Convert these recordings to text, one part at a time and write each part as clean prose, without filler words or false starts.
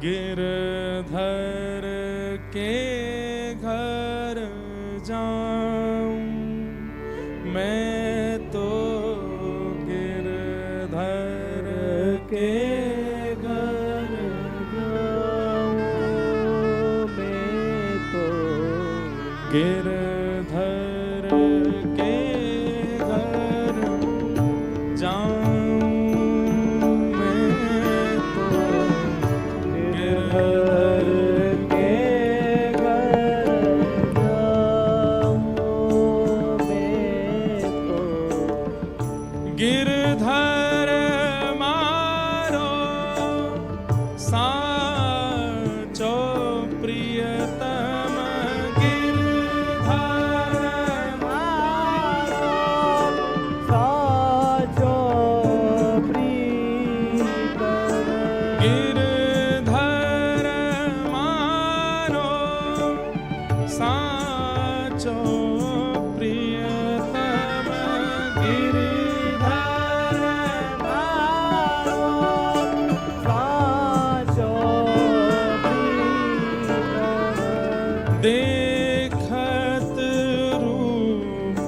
गिरधर के घर जाऊं मैं तो गिरधर के घर जाऊं मैं तो गिरधर के घर जाऊं गिरधर मारो साचो प्रियतम गिरधर मारो साचो प्रियतम गिरधर मारो साचो प्रियतम देखत रूप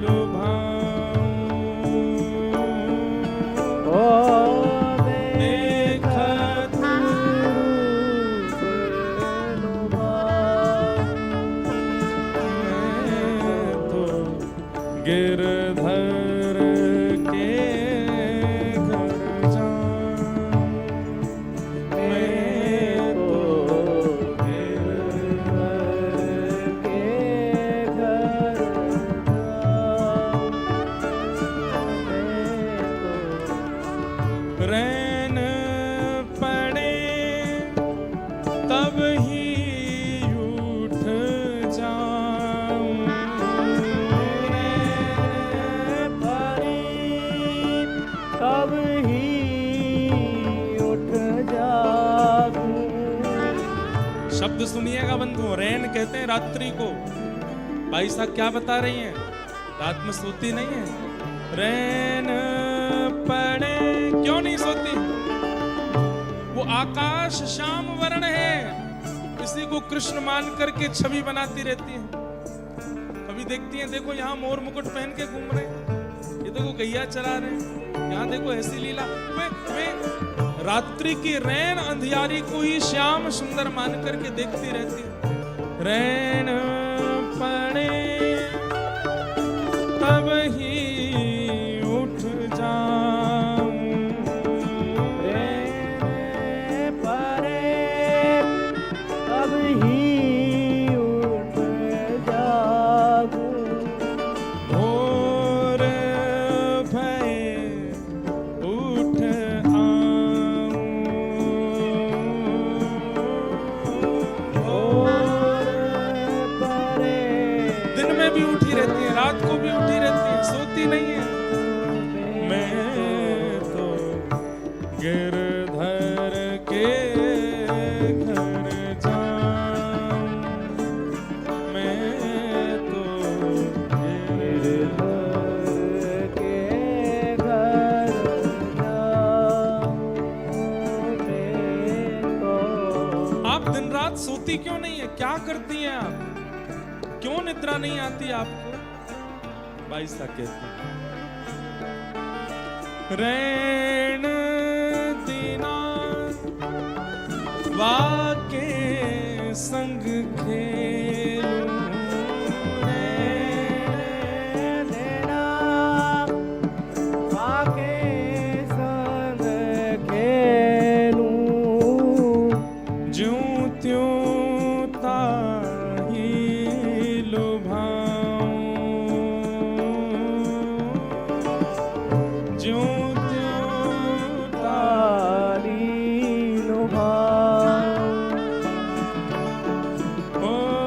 लुभाऊं देखत रूप लुभाऊं तो गिरधर के घर जाऊं मैं तो रैन पड़े तब ही उठ जाऊं रैन पड़े तब ही उठ जाऊं। शब्द सुनिएगा बंधु, रैन कहते हैं रात्रि को। भाई साहब क्या बता रही हैं? रात में सोती नहीं है। रैन पड़े क्यों नहीं सोती? वो आकाश श्याम वर्ण है, इसी को कृष्ण मान करके छवि बनाती रहती है। कभी देखती हैं, देखो यहाँ मोर मुकुट पहन के घूम रहे हैं, ये देखो गैया चरा रहे हैं, यहाँ देखो ऐसी लीला। वे रात्रि की रैन अंधियारी को ही श्याम सुंदर मान करके देखती रहती है। रैन पड़े तब ही उठ जाऊं भी उठी रहती है, रात को भी उठी रहती है, सोती नहीं है। मैं तो गिरधर के घर जाऊं मैं तो गिरधर के घर जाऊं मैं तो। आप दिन रात सोती क्यों नहीं है? क्या करती हैं आप? क्यों निद्रा नहीं आती आपको? भाई साहब कहती रैन दीना वाके संग खेलूं रैन दीना वाके संग खेलूं ज्यों त्यों Oh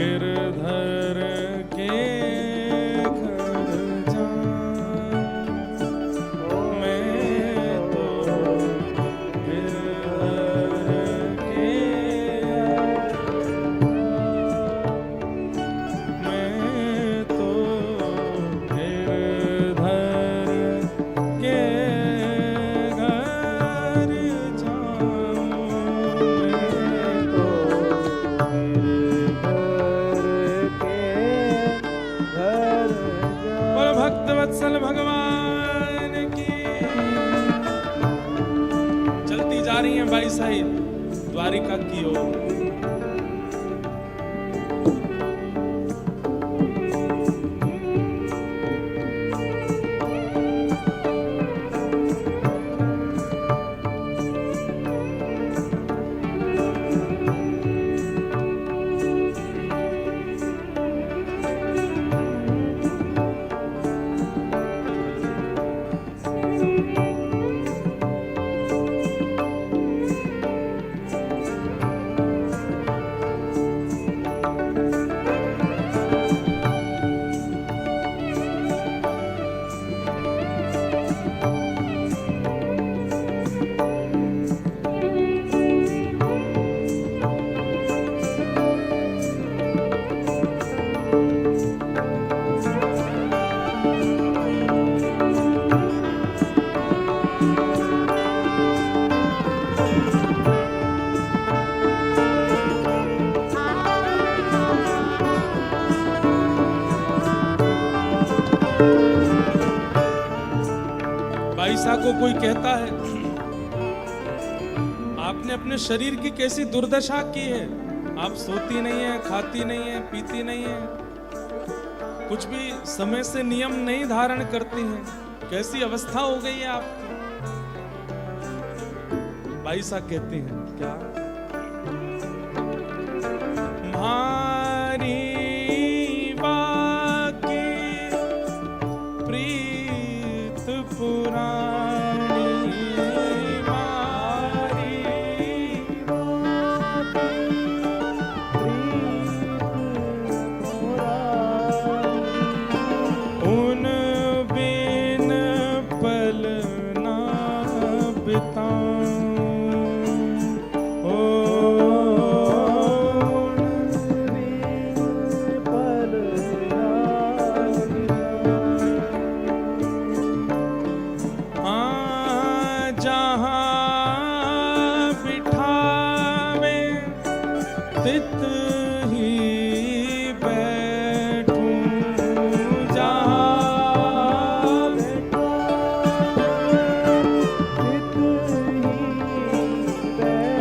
गिरधर के घर जाऊं मैं तो गिरधर के मैं तो गिरधर के घर जाऊं मैं तो बोलो भक्त वत्सल भगवान की। चलती जा रही हैं बाई साहिब द्वारिका की ओर। बाईसा को कोई कहता है आपने अपने शरीर की कैसी दुर्दशा की है, आप सोती नहीं है, खाती नहीं है, पीती नहीं है, कुछ भी समय से नियम नहीं धारण करती हैं, कैसी अवस्था हो गई है आपकी। बाईसा कहती हैं क्या मारी पुरानी मारी उन बिन पल ना बिताऊं ओ तित ही बैठूं जहाँ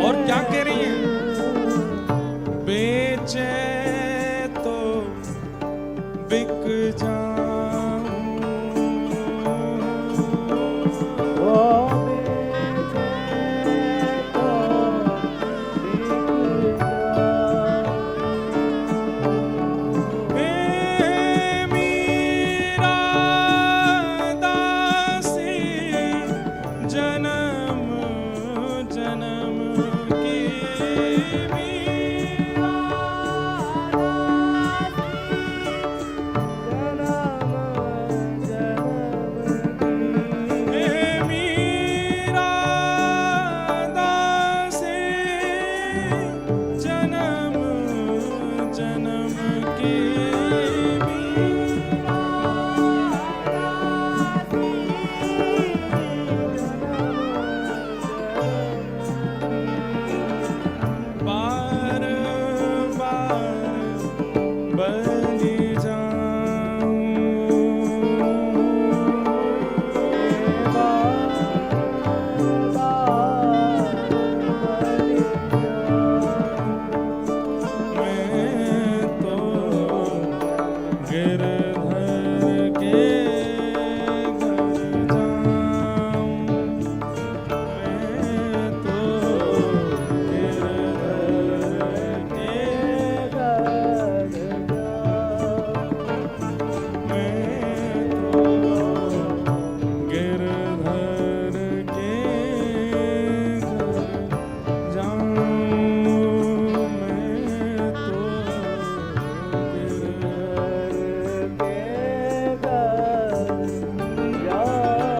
और क्या कह रही है बेचे तो बिक जाऊं बार बार